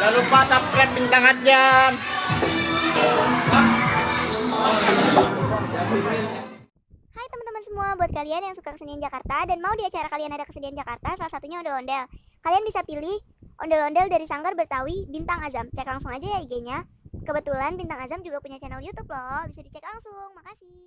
Jangan lupa subscribe bintang aja. Hai teman-teman semua, buat kalian yang suka kesenian Jakarta dan mau di acara kalian ada kesenian Jakarta, salah satunya ondel-ondel. Kalian bisa pilih ondel-ondel dari Sanggar Bertawi Bintang Azam. Cek langsung aja ya IG-nya. Kebetulan Bintang Azam juga punya channel YouTube loh, bisa dicek langsung. Makasih.